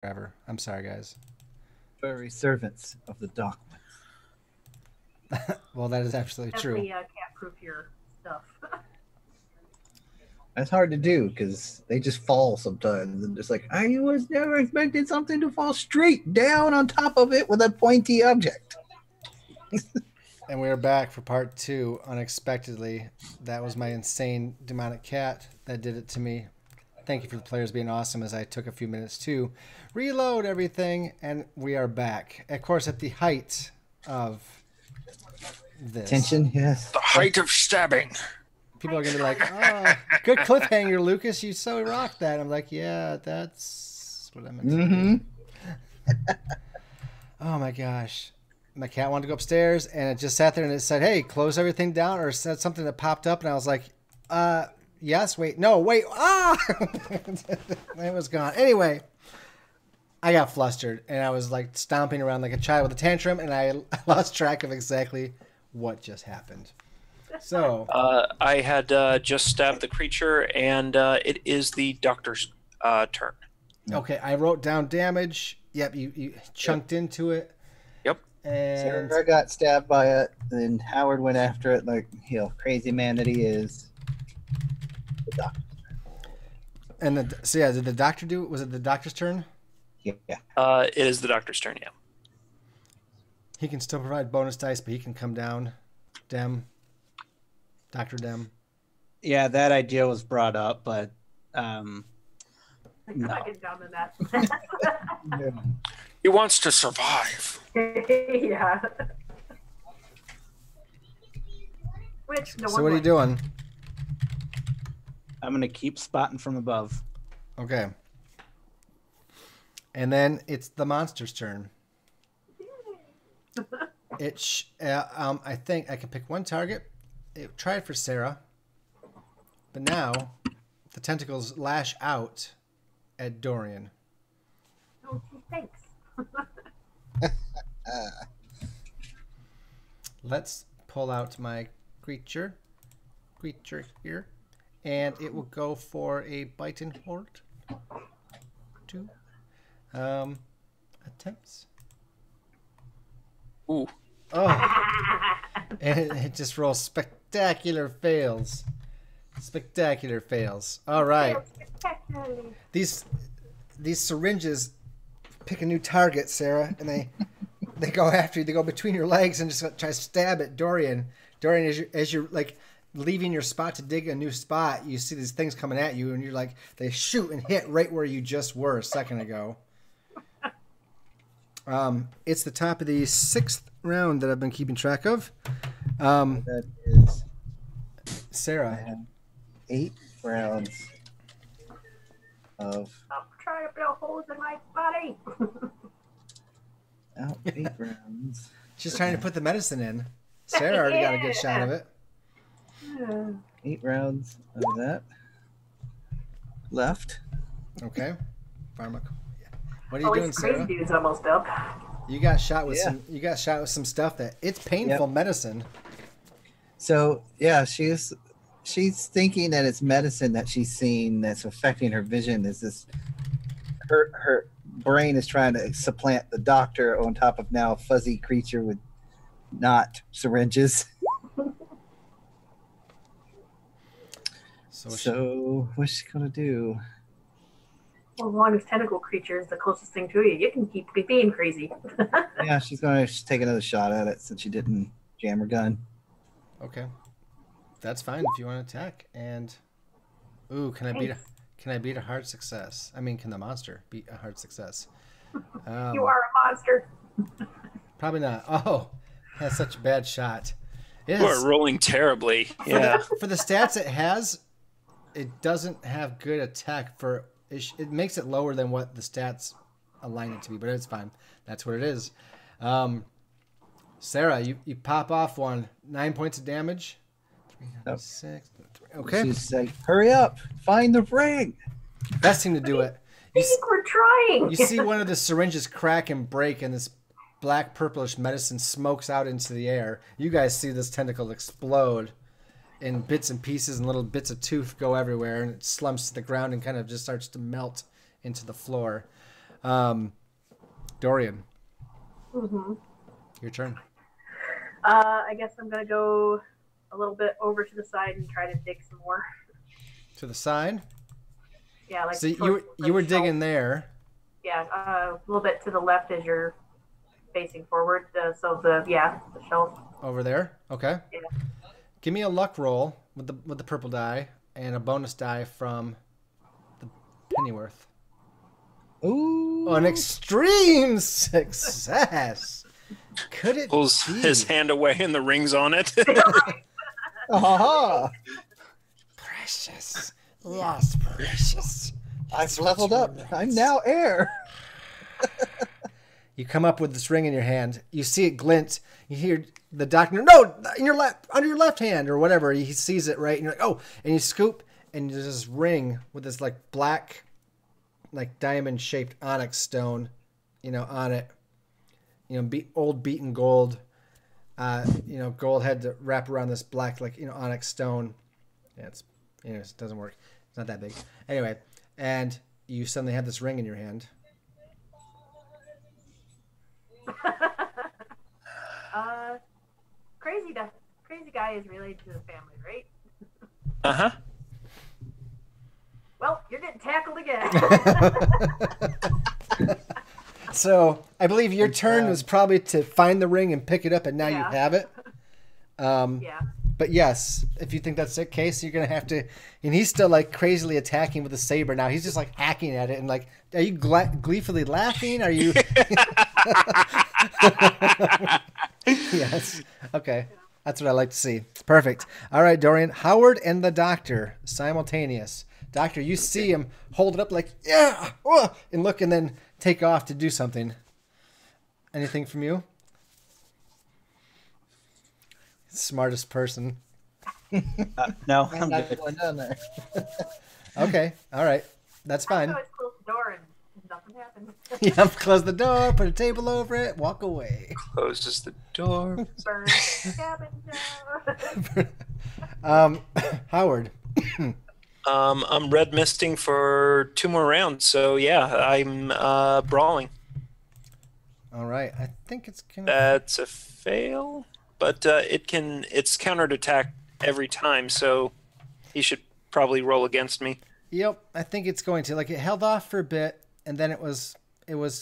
Forever. I'm sorry, guys. Furry servants of the dark one. Well, that is absolutely true. Definitely can't proof your stuff. That's hard to do because they just fall sometimes. And just like, I was never expecting something to fall straight down on top of it with a pointy object. And we are back for part 2, unexpectedly. That was my insane demonic cat that did it to me. Thank you for the players being awesome as I took a few minutes to reload everything, and we are back. Of course, at the height of this. Tension, yes. The height of stabbing. People are going to be like, oh, good cliffhanger, Lucas. You so rocked that. I'm like, yeah, that's what I meant to do. Oh, my gosh. My cat wanted to go upstairs, and it just sat there and it said, hey, close everything down, or said something that popped up, and I was like, yes, wait, no, wait, it was gone. Anyway, I got flustered, and I was like stomping around like a child with a tantrum, and I lost track of exactly what just happened. So I had just stabbed the creature, and it is the doctor's turn. okay, I wrote down damage. Yep, you chunked into it. Yep. And Sarah got stabbed by it, and Howard went after it like, crazy man that he is. The doctor. And so yeah, did the doctor do it? Was it the doctor's turn? Yeah. It is the doctor's turn, yeah. He can still provide bonus dice, but he can come down. Dr. Dem. Yeah, that idea was brought up, but no. I get down to that. He wants to survive. Yeah. Which no So one what are you would. doing? I'm going to keep spotting from above. Okay. And then it's the monster's turn. I think I can pick one target. It tried for Sarah, but now the tentacles lash out at Dorian. Oh, gee, thanks. Let's pull out my creature here, and it will go for a bite and hold. 2 attempts. Ooh. Oh, and it just rolls spectacular fails. Spectacular fails. All right. Spectacularly. These syringes pick a new target, Sarah, and they go after you. They go between your legs and just try to stab at Dorian. Dorian, as you're like leaving your spot to dig a new spot, you see these things coming at you, and you're like, they shoot and hit right where you just were a second ago. It's the top of the 6th round that I've been keeping track of. That is Sarah. 8 rounds of I'm trying to blow holes in my body. 8 rounds. She's trying to put the medicine in. Sarah already got a good shot of it. 8 rounds of that left. Okay. Pharmac. What are you Oh, doing, this crazy Sarah? dude's almost up. You got shot with some stuff that it's painful medicine. So she's thinking that it's medicine that she's seen that's affecting her vision. Is this her brain is trying to supplant the doctor on top of now a fuzzy creature with not syringes. So what's she gonna do? Well, as long as tentacle creature is the closest thing to you, you can keep being crazy. Yeah, she's gonna take another shot at it since she didn't jam her gun. Okay, that's fine if you want to attack. And ooh, can I beat a hard success? I mean, can the monster beat a hard success? You are a monster. Probably not. Oh, that's such a bad shot. You are rolling terribly. Yeah. For the stats it has, it doesn't have good attack for. It makes it lower than what the stats align it to be, but it's fine. That's what it is. Sarah, you pop off 9 points of damage. 396. Okay. She's like, hurry up, find the ring. Best thing to do it. I think we're trying. You see one of the syringes crack and break, and this black purplish medicine smokes out into the air. You guys see this tentacle explode in bits and pieces, and little bits of tooth go everywhere, and it slumps to the ground and kind of just starts to melt into the floor. Dorian, Mm-hmm. your turn. I guess I'm gonna go a little bit over to the side and try to dig some more. To the side. Yeah, like So towards you were the shelf. digging there. Yeah, a little bit to the left as you're facing forward. So the shelf. Over there. Okay. Yeah. Give me a luck roll with the purple die and a bonus die from the Pennyworth. Ooh. Oh, an extreme success. Could it Pulls be? his hand away and the ring's on it. Aha! Precious. Yes, precious. I've leveled up. I'm now air. You come up with this ring in your hand. You see it glint. You hear the doctor, no, in your left, under your left hand or whatever. He sees it, right? And you're like, oh, and you scoop, and there's this ring with this like black, like diamond shaped onyx stone, on it. Old beaten gold. Gold had to wrap around this black, like, onyx stone. Yeah, it doesn't work. It's not that big. Anyway, and you suddenly have this ring in your hand. Crazy guy is related to the family, right? Uh-huh. Well, you're getting tackled again. So I believe your turn was probably to find the ring and pick it up, and now you have it. Yeah. But yes, if you think that's the case, you're gonna have to. And he's still like crazily attacking with a saber now. He's just like hacking at it, and like, are you gleefully laughing? Are you? Yes. Okay. That's what I like to see. Perfect. All right, Dorian. Howard and the doctor simultaneous. Doctor, you see him hold it up like, yeah, oh, and look, and then take off to do something. Anything from you? Smartest person. No, I'm I'm not good. going down there. Okay. All right. That's I fine. always close the door and nothing happened. Yep. Close the door, put a table over it, walk away. Closes the door. Burn the cabin down. Howard. I'm red misting for 2 more rounds, so yeah, I'm brawling. All right. I think it's gonna. That's a fail, but it's countered attack every time, so he should probably roll against me. Yep. I think it's going to. Like, it held off for a bit, and then it was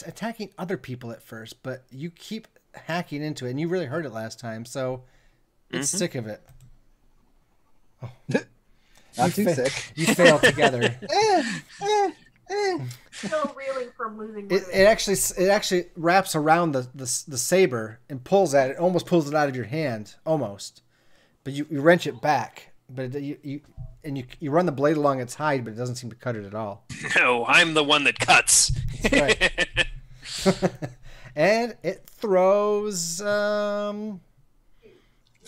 attacking other people at first, but you keep hacking into it, and you really heard it last time, so it's sick of it. Oh. Not too sick. You fail together. Still reeling from losing. It actually wraps around the saber and pulls at it, almost pulls it out of your hand, almost. But you wrench it back, but you run the blade along its hide, but it doesn't seem to cut it at all. No, I'm the one that cuts. Right. And it throws 2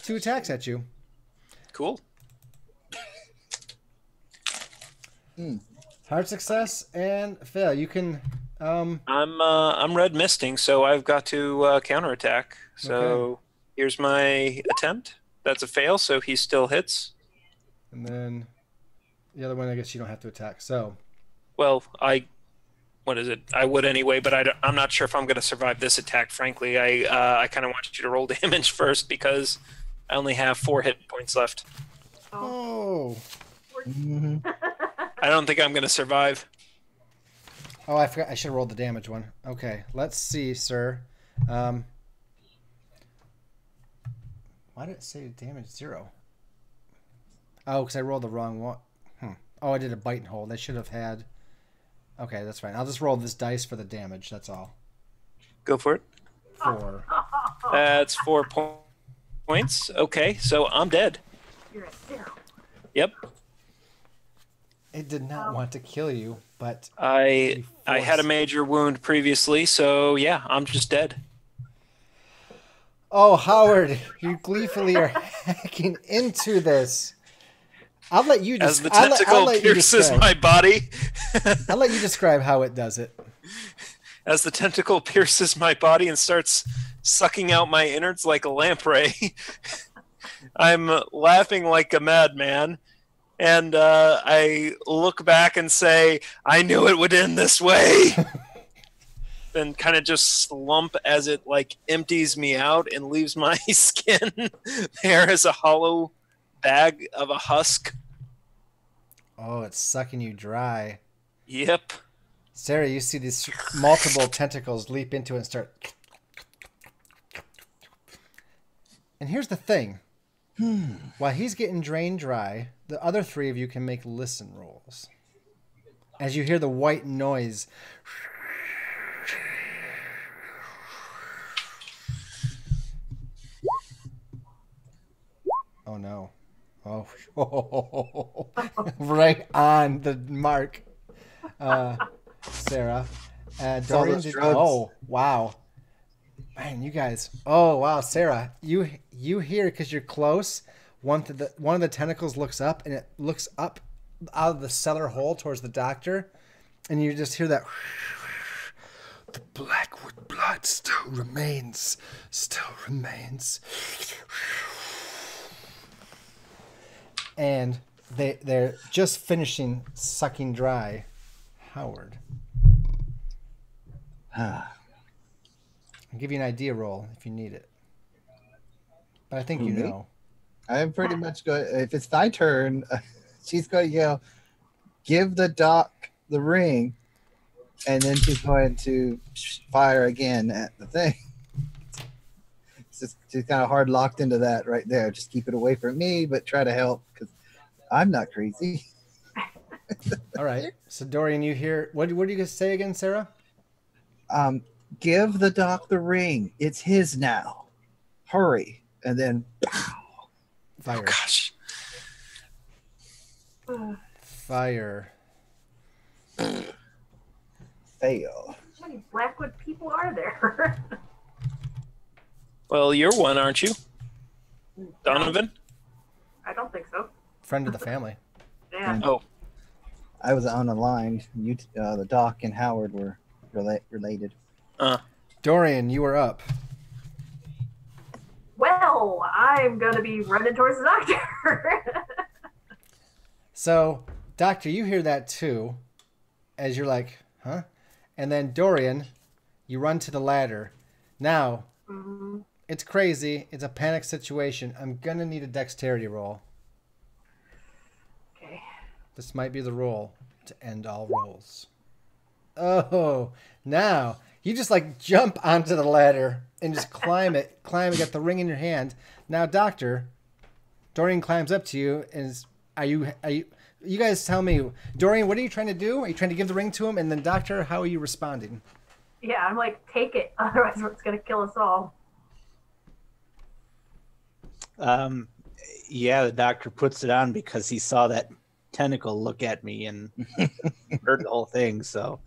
attacks at you. Cool. Hard success and fail. You can. I'm red misting, so I've got to counterattack. So Okay. here's my attempt. That's a fail, so he still hits. And then the other one, I guess you don't have to attack. So. Well, what is it? I would anyway, but I'm not sure if I'm going to survive this attack. Frankly, I kind of want you to roll damage first because I only have 4 hit points left. Oh. I don't think I'm going to survive. Oh, I forgot. I should have rolled the damage one. Okay, let's see, sir. Why did it say damage 0? Oh, because I rolled the wrong one. Oh, I did a bite and hold. I should have had. Okay, that's fine. I'll just roll this dice for the damage. That's all. Go for it. 4. That's 4 points. Okay, so I'm dead. You're at 0. Yep. It did not want to kill you, but I had a major wound previously, so yeah, I'm just dead. Oh, Howard, you gleefully are hacking into this. I'll let you As the tentacle pierces my body. I'll let you describe how it does it. As the tentacle pierces my body and starts sucking out my innards like a lamprey, I'm laughing like a madman. And I look back and say, I knew it would end this way. then kind of just slump as it like empties me out and leaves my skin there as a hollow bag of a husk. Oh, it's sucking you dry. Yep. Sarah, you see these multiple tentacles leap into it and start. And here's the thing. While he's getting drained dry, the other three of you can make listen rolls. As you hear the white noise. Oh no. Oh. Right on the mark. Sarah. Dorian did, oh, wow. Man, you guys. Oh, wow, Sarah. You hear, because you're close, one of the tentacles looks up, and it looks up out of the cellar hole towards the doctor, and you just hear that. The Blackwood blood still remains. And they're just finishing sucking dry Howard. I'll give you an idea roll if you need it. But I think you know. I'm pretty much going. If it's thy turn, she's going to yell, "Give the doc the ring," and then she's going to fire again at the thing. She's kind of hard locked into that right there. Just keep it away from me, but try to help because I'm not crazy. All right. So Dorian, you hear what do you guys say again, Sarah? Give the doc the ring. It's his now. Hurry. And then pow. Fire. Oh, gosh. Fire. Fail. How many Blackwood people are there? Well, you're one, aren't you? Donovan? I don't think so. Friend of the family. Yeah. Oh. I was unaligned. The doc and Howard were related. Dorian, you are up. Well, I'm going to be running towards the doctor. So, Doctor, you hear that too, as you're like, huh? And then Dorian, you run to the ladder. Now, it's crazy. It's a panic situation. I'm going to need a dexterity roll. Okay. This might be the roll to end all rolls. Oh, now you just like jump onto the ladder and just climb it, got the ring in your hand. Now, Doctor, Dorian climbs up to you and you guys tell me, Dorian, what are you trying to do? Are you trying to give the ring to him? And then Doctor, how are you responding? Yeah, I'm like, take it. Otherwise, it's going to kill us all. Yeah, the doctor puts it on because he saw that tentacle look at me and heard the whole thing. So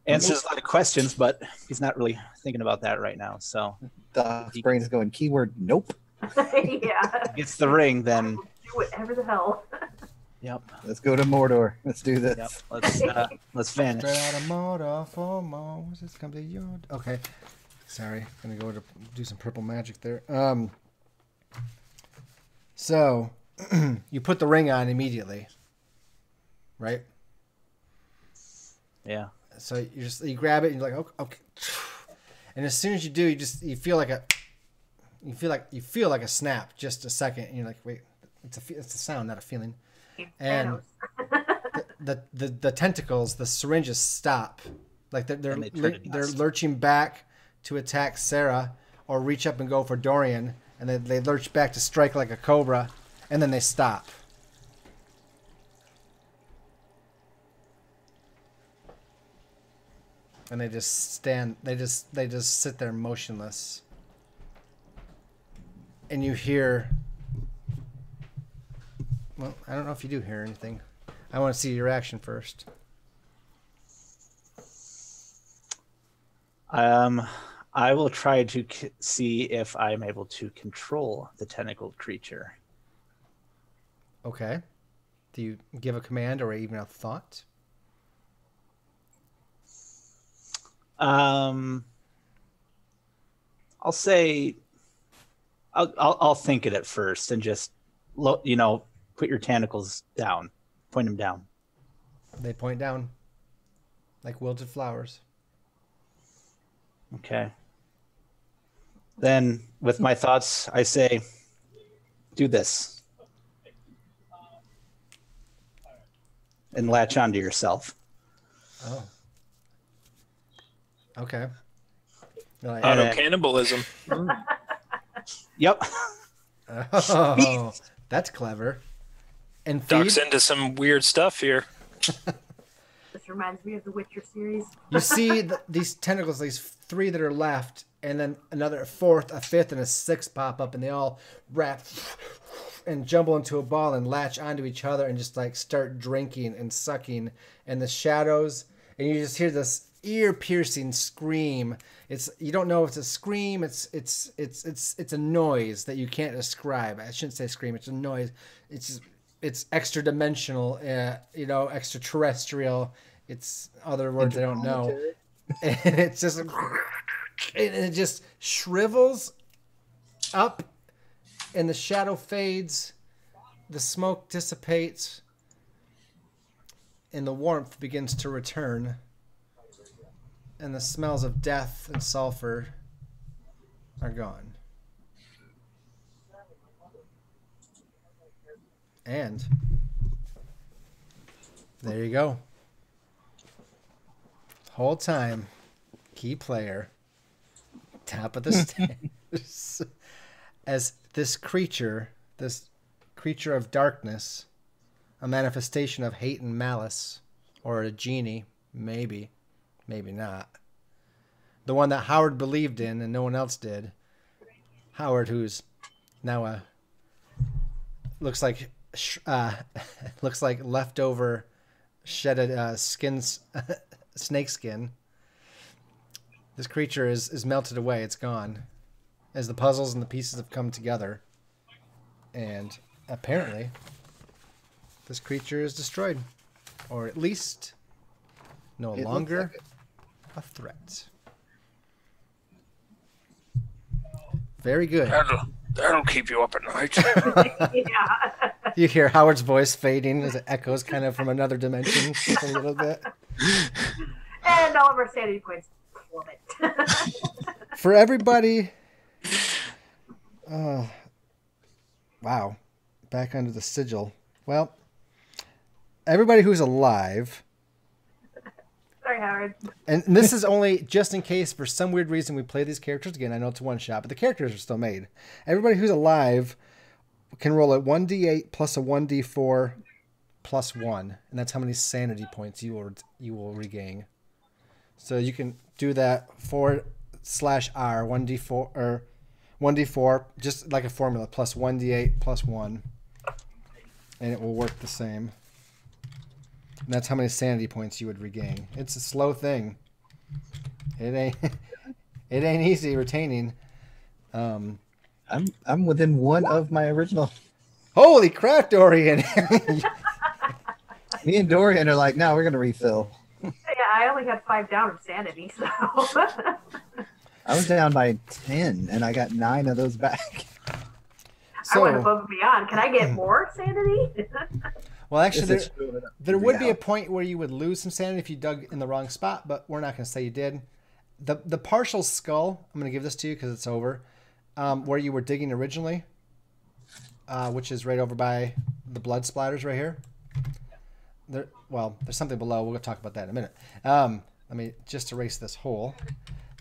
answers a lot of questions, but he's not really thinking about that right now. So Doc's brain is going, keyword, nope. Yeah. Gets the ring, then Do whatever the hell. yep. Let's go to Mordor. Let's do this. Yep. Let's vanish. Straight out of Mordor for Moses, come to your... Okay. Sorry. Gonna go to do some purple magic there. So, you put the ring on immediately, right? Yeah. So you grab it and you're like, okay. And as soon as you do, you feel like a snap. Just a second, and you're like, wait, it's a sound, not a feeling. And the tentacles, the syringes stop, like they're lurching back to attack Sarah or reach up and go for Dorian, and they lurch back to strike like a cobra, and then they stop. And they just stand. They just sit there motionless. And you hear. Well, I don't know if you do hear anything. I want to see your reaction first. I will try to see if I'm able to control the tentacled creature. Okay. Do you give a command or even a thought? I'll say I'll think it at first and just put your tentacles down, point them down. They point down. like wilted flowers. Okay. Then, with my thoughts, I say, do this. And latch onto yourself. Oh. Okay. Like, Auto cannibalism. Yep. oh, that's clever. And Ducks feed. into some weird stuff here. This reminds me of the Witcher series. You see these tentacles, these 3 that are left, and then another 4th, a 5th, and a 6th pop up, and they all wrap and jumble into a ball and latch onto each other and just like start drinking and sucking. And the shadows, and you just hear this ear-piercing scream. You don't know if it's a scream. It's a noise that you can't describe. I shouldn't say scream. It's a noise. It's extra dimensional. Extraterrestrial. It's other words I don't know. And it's just, and it just shrivels up, and the shadow fades, the smoke dissipates, and the warmth begins to return, and the smells of death and sulfur are gone. And there you go. Whole time, key player, top of the stairs, as this creature of darkness, a manifestation of hate and malice, or a genie, maybe not. The one that Howard believed in and no one else did. Howard, who's now looks like leftover shedded skins. Snake skin. This creature is melted away. It's gone as the puzzles and the pieces have come together, and apparently this creature is destroyed, or at least no longer a threat. Very good. That'll keep you up at night. Yeah. You hear Howard's voice fading as it echoes kind of from another dimension a little bit. And all of our sanity points plummet. For everybody, wow, back under the sigil. Well, everybody who's alive, Sorry, Howard. and this is only just in case for some weird reason we play these characters again. I know it's a one shot, but the characters are still made. Everybody who's alive can roll a 1d8 plus a 1d4 plus 1, and that's how many sanity points you will regain. So you can do that /R 1d4 or 1d4, just like a formula, plus 1d8 plus 1, and it will work the same. And that's how many sanity points you would regain. It's a slow thing. It ain't easy retaining. I'm within 1 of my original. Holy crap, Dorian! Me and Dorian are like, no, we're gonna refill. Yeah, I only had 5 down of sanity, so. I was down by 10, and I got 9 of those back. I went above and beyond. Can I get more sanity? Well, actually, there would be a point where you would lose some sanity if you dug in the wrong spot, but we're not going to say you did. The partial skull, I'm going to give this to you because it's over, where you were digging originally, which is right over by the blood splatters right here. There's something below. We'll talk about that in a minute. Let me just erase this hole.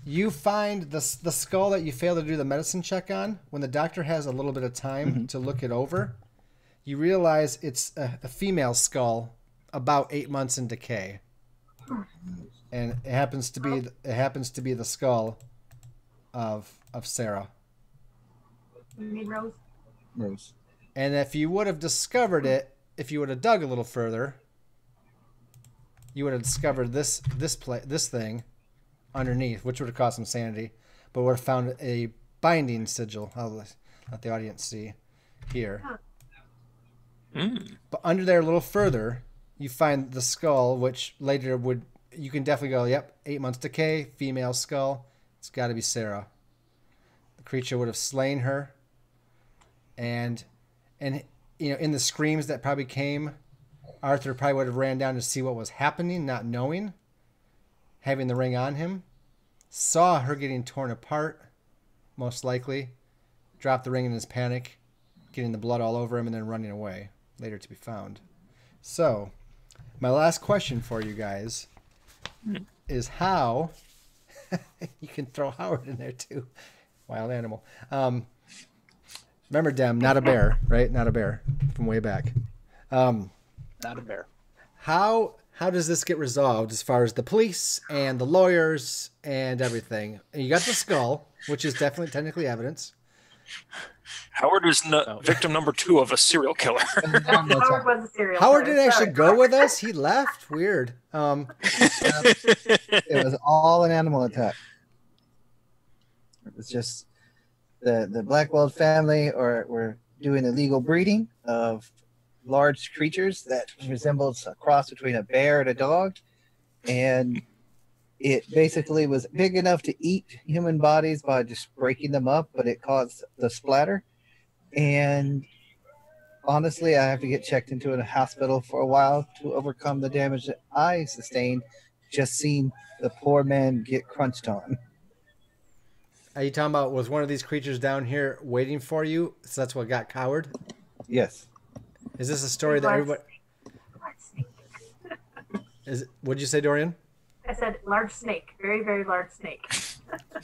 You find the skull that you failed to do the medicine check on. When the doctor has a little bit of time to look it over, you realize it's a female skull about 8 months in decay, and it happens to be the skull of Sarah. You mean Rose? Rose. And if you would have discovered it, if you would have dug a little further, you would have discovered this thing underneath, which would have cost some sanity, but would have found a binding sigil. I'll let the audience see here. Huh. But under there a little further, you find the skull, which later you can definitely go, yep, 8 months decay, female skull. It's got to be Sarah. The creature would have slain her, and in the screams that probably came, Arthur probably would have ran down to see what was happening, not knowing. having the ring on him, saw her getting torn apart, most likely, dropped the ring in his panic, getting the blood all over him, and then running away, later to be found. So, my last question for you guys is how... you can throw Howard in there too. Wild animal. Remember Dem, not a bear, right? Not a bear from way back. Not a bear. How does this get resolved as far as the police and the lawyers and everything? And you got the skull, which is definitely technically evidence. Howard is victim number 2 of a serial killer. Howard was a serial Howard killer. didn't actually Sorry. go with us. He left. Weird. It was all an animal attack. It was just the Blackwell family were doing illegal breeding of large creatures that resembled a cross between a bear and a dog, and it basically was big enough to eat human bodies by just breaking them up, but it caused the splatter. And honestly, I have to get checked into a hospital for a while to overcome the damage that I sustained just seeing the poor man get crunched on. Are you talking about, was one of these creatures down here waiting for you? So that's what got Howard? Yes. Is this a story that everybody... Large snake. What'd you say, Dorian? I said large snake. Very, very large snake.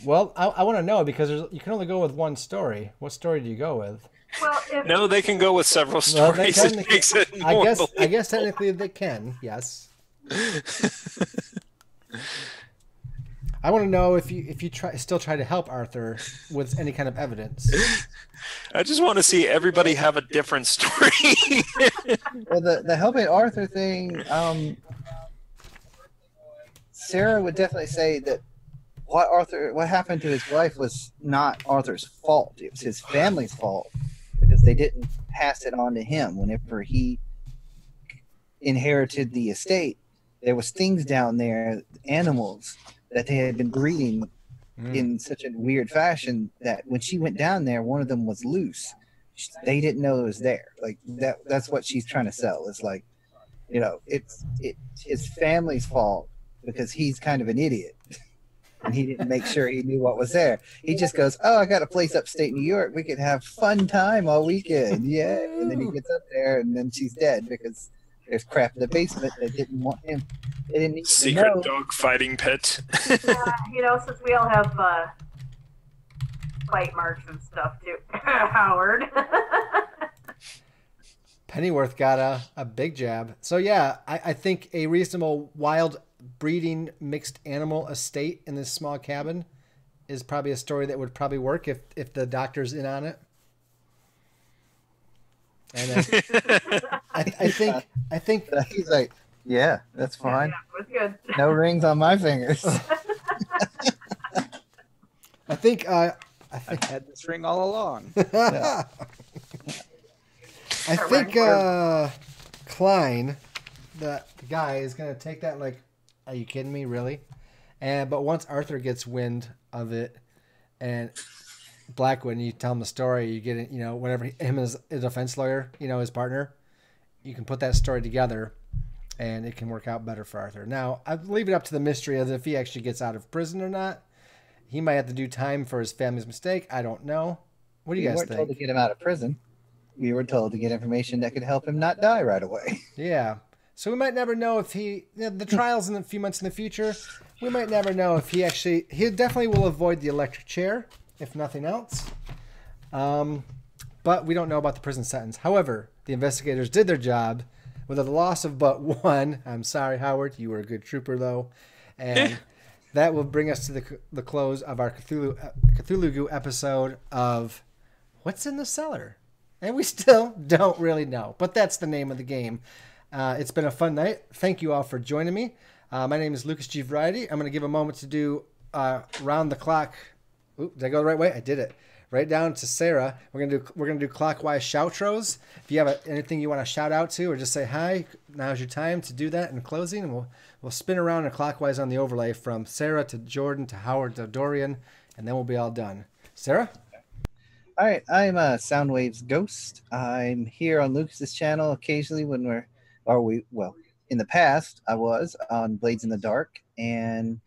Well, I want to know because you can only go with one story. What story do you go with? Well, if No, they can go with several Well, they stories. can- It makes it more I guess technically they can. Yes. I want to know if you still try to help Arthur with any kind of evidence. I just want to see everybody have a different story. Well, the helping Arthur thing, Sarah would definitely say that what happened to his wife was not Arthur's fault. It was his family's fault because they didn't pass it on to him. Whenever he inherited the estate, there was things down there, animals that they had been breeding in such a weird fashion that when she went down there, one of them was loose. They didn't know it was there. Like that's what she's trying to sell. It's like, it's his family's fault because he's kind of an idiot and he didn't make sure he knew what was there. He just goes, "Oh, I got a place upstate New York. We could have fun time all weekend." Yeah. And then he gets up there and then she's dead because there's crap in the basement. They didn't want him. They didn't need to Secret know. dog fighting pit. since we all have bite marks and stuff too, Howard. Pennyworth got a big jab. So yeah, I think a reasonable wild breeding mixed animal estate in this small cabin is probably a story that would probably work if the doctor's in on it. And I think He's like, yeah, that's fine. Yeah, it was good. No rings on my fingers. I think I've had this ring all along. Yeah. I think Klein, the guy, is gonna take that like, are you kidding me, really? But once Arthur gets wind of it, and Blackwood, you tell him the story, you get it, whenever him as a defense lawyer, his partner, you can put that story together, and it can work out better for Arthur. Now, I leave it up to the mystery of if he actually gets out of prison or not. He might have to do time for his family's mistake. I don't know. What do you guys weren't told to think? get him out of prison. We were told to get information that could help him not die right away. Yeah. So we might never know if the trial's in a few months in the future. We might never know if he definitely will avoid the electric chair, if nothing else. But we don't know about the prison sentence. However, the investigators did their job with the loss of but one. I'm sorry, Howard. You were a good trooper, though. And that will bring us to the close of our Cthulhu-GOO episode of What's in the Cellar? And we still don't really know. But that's the name of the game. It's been a fun night. Thank you all for joining me. My name is Lucasgvariety. I'm going to give a moment to do round the clock. Ooh, did I go the right way? I did it. Right down to Sarah. We're gonna do clockwise shoutros. If you have anything you want to shout out to or just say hi, now's your time to do that in closing, and we'll spin around and clockwise on the overlay from Sarah to Jordan to Howard to Dorian, and then we'll be all done. Sarah? All right, I'm Soundwavesghost. I'm here on Lucas's channel occasionally when in the past, I was on Blades in the Dark, and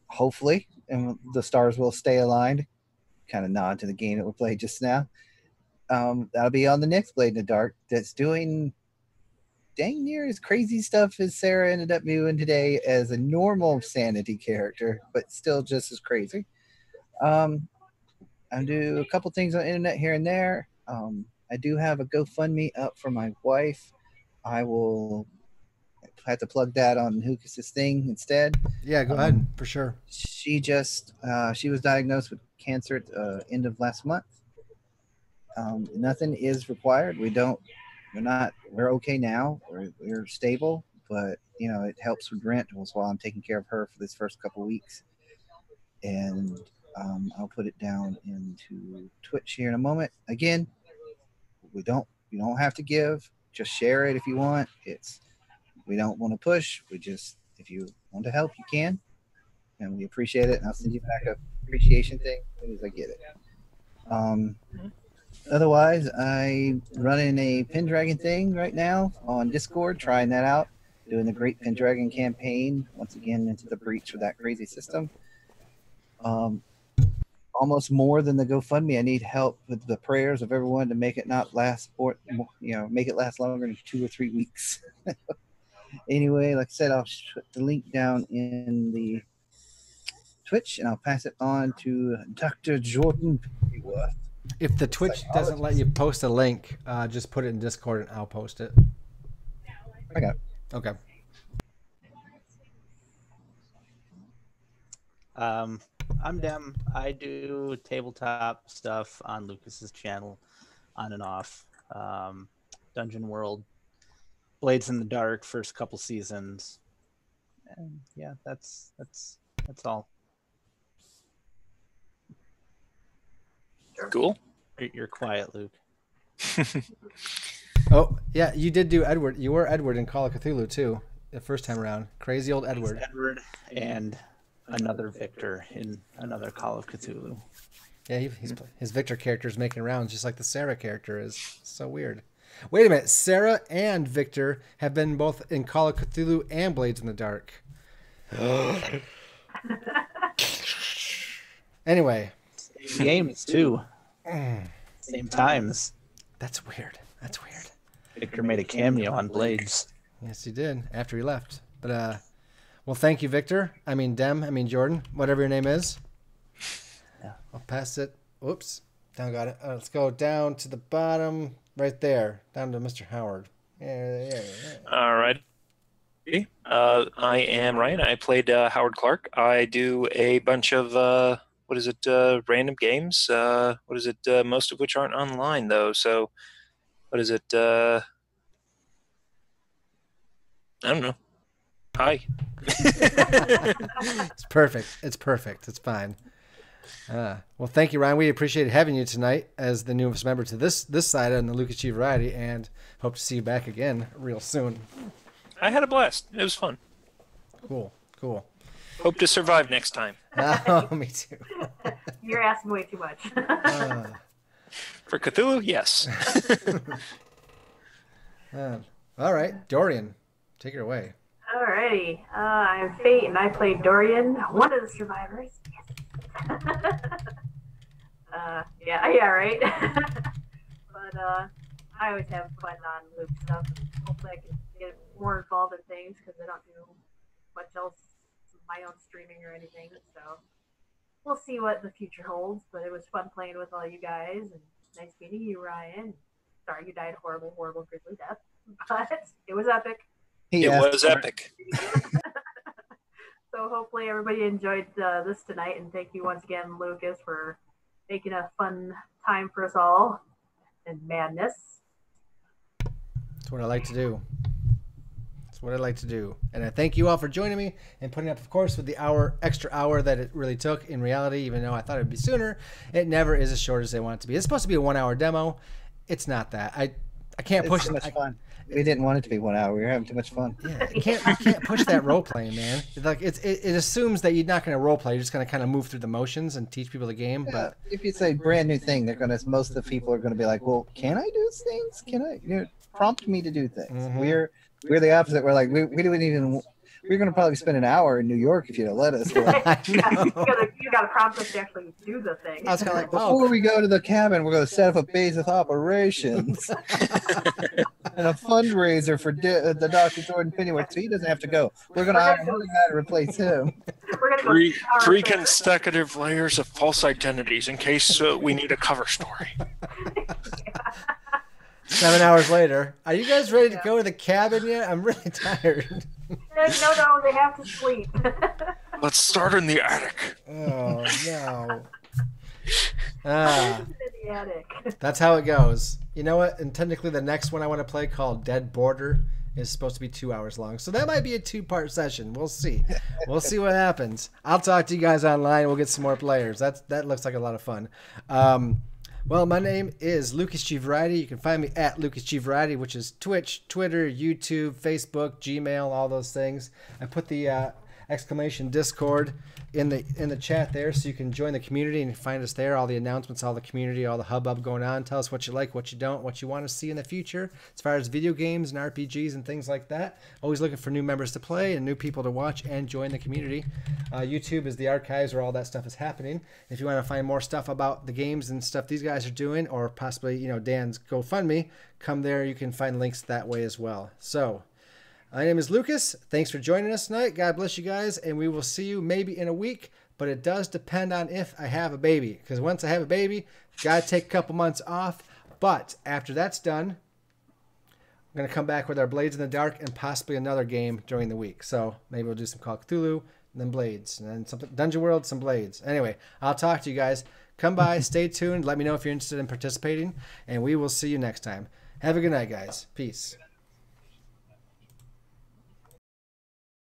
hopefully, and the stars will stay aligned. Kind of nod to the game that we played just now. That'll be on the next Blade in the Dark. That's doing dang near as crazy stuff as Sarah ended up doing today as a normal sanity character, but still just as crazy. I do a couple things on the internet here and there. I do have a GoFundMe up for my wife. I will have to plug that on Lucas's thing instead. Yeah, go ahead, for sure. She just she was diagnosed with cancer at the end of last month. Nothing is required. We're okay now. We're stable, but you know, it helps with rent while I'm taking care of her for this first couple weeks. And I'll put it down into Twitch here in a moment. Again, you don't have to give. Just share it if you want. We don't want to push. If you want to help, you can, and we appreciate it. And I'll send you back a appreciation thing as soon as I get it. Otherwise, I'm running a Pendragon thing right now on Discord, trying that out, doing the Great Pendragon campaign once again into the breach with that crazy system. Almost more than the GoFundMe. I need help with the prayers of everyone to make it not last make it last longer than 2 or 3 weeks. Anyway, like I said, I'll put the link down in the Twitch and I'll pass it on to Dr. Jordan Pennyworth. If the Twitch doesn't let you post a link, just put it in Discord and I'll post it. I got it. Okay. I'm Dem. I do tabletop stuff on Lucas's channel, on and off. Dungeon World, Blades in the Dark, first couple seasons, and yeah, that's all. Cool. You're quiet, Luke. Oh yeah, you did do Edward. You were Edward in Call of Cthulhu too, the first time around. Crazy old Edward. Edward and another Victor in another Call of Cthulhu. Yeah, his Victor character is making rounds just like the Sarah character is. So weird. Wait a minute, Sarah and Victor have been both in Call of Cthulhu and Blades in the Dark. Anyway. Same games too. Same times. That's weird. That's weird. Victor made a cameo on Blades. Yes, he did after he left. But well, thank you, Victor. I mean, Jordan, whatever your name is. Yeah. I'll pass it. Whoops. Down, got it. Let's go down to the bottom, right there, down to Mr. Howard. Yeah. All right. I am Ryan. I played Howard Clark. I do a bunch of random games. Most of which aren't online though. So, I don't know. Hi. It's perfect. It's fine. Well, thank you, Ryan. We appreciate having you tonight as the newest member to this side on the Lucasgvariety, and hope to see you back again real soon. I had a blast. It was fun. Cool. Hope to survive next time. Oh, me too. You're asking way too much. For Cthulhu, yes. All right, Dorian, take it away. Alrighty. I'm Fayt, and I played Dorian, one of the survivors. Yeah, right. But I always have fun on Luke stuff. Hopefully, I can get more involved in things because I don't do much else, my own streaming or anything. So we'll see what the future holds. But it was fun playing with all you guys, and nice meeting you, Ryan. Sorry you died a horrible grisly death, but it was epic. It was epic. So hopefully everybody enjoyed this tonight, and thank you once again, Lucas, for making a fun time for us all and madness. That's what I like to do. And I thank you all for joining me and putting up, of course, with the extra hour that it really took. In reality, even though I thought it would be sooner, it never is as short as they want it to be. It's supposed to be a 1 hour demo. It's not that. I can't push it. Too much fun. We didn't want it to be 1 hour. We were having too much fun. Yeah, you can't push that role playing, man. It assumes that you're not going to role play. You're just going to kind of move through the motions and teach people the game. Yeah, but if you say brand new thing, most of the people are going to be like, "Well, can I do things? Can I prompt me to do things?" Mm-hmm. We're the opposite. We're like we we're gonna probably spend an hour in New York if you don't let us. We're like, I Yeah, know. you gotta prompt us to actually do the thing. I was kind of like, before we go to the cabin, we're gonna set up a base of operations and a fundraiser for the Dr. Jordan Pennyworth, so he doesn't have to go. We're gonna hire another guy to replace him. We're gonna go Three consecutive layers of false identities in case we need a cover story. 7 hours later. Are you guys ready to go to the cabin yet? I'm really tired. No, they have to sleep. Let's start in the attic. Oh, no. In the attic. That's how it goes. You know what? And technically the next one I want to play, called Dead Border, is supposed to be 2 hours long. So that might be a 2-part session. We'll see. We'll see what happens. I'll talk to you guys online. We'll get some more players. That looks like a lot of fun. Well, my name is Lucasgvariety. You can find me at Lucasgvariety, which is Twitch, Twitter, YouTube, Facebook, Gmail, all those things. I put the exclamation Discord in the chat there, so you can join the community and find us there. All the announcements, all the community, all the hubbub going on. Tell us what you like, what you don't, what you want to see in the future as far as video games and RPGs and things like that. Always looking for new members to play and new people to watch and join the community. YouTube is the archives where all that stuff is happening. If you want to find more stuff about the games and stuff these guys are doing, or possibly, you know, Dan's GoFundMe, come there. You can find links that way as well. So my name is Lucas. Thanks for joining us tonight. God bless you guys, and we will see you maybe in a week, but it does depend on if I have a baby, because once I have a baby, gotta take a couple months off. But after that's done, I'm gonna come back with our Blades in the Dark and possibly another game during the week. So maybe we'll do some Call of Cthulhu, and then Blades, and then something Dungeon World, some Blades. Anyway, I'll talk to you guys. Come by, stay tuned, let me know if you're interested in participating, and we will see you next time. Have a good night, guys. Peace.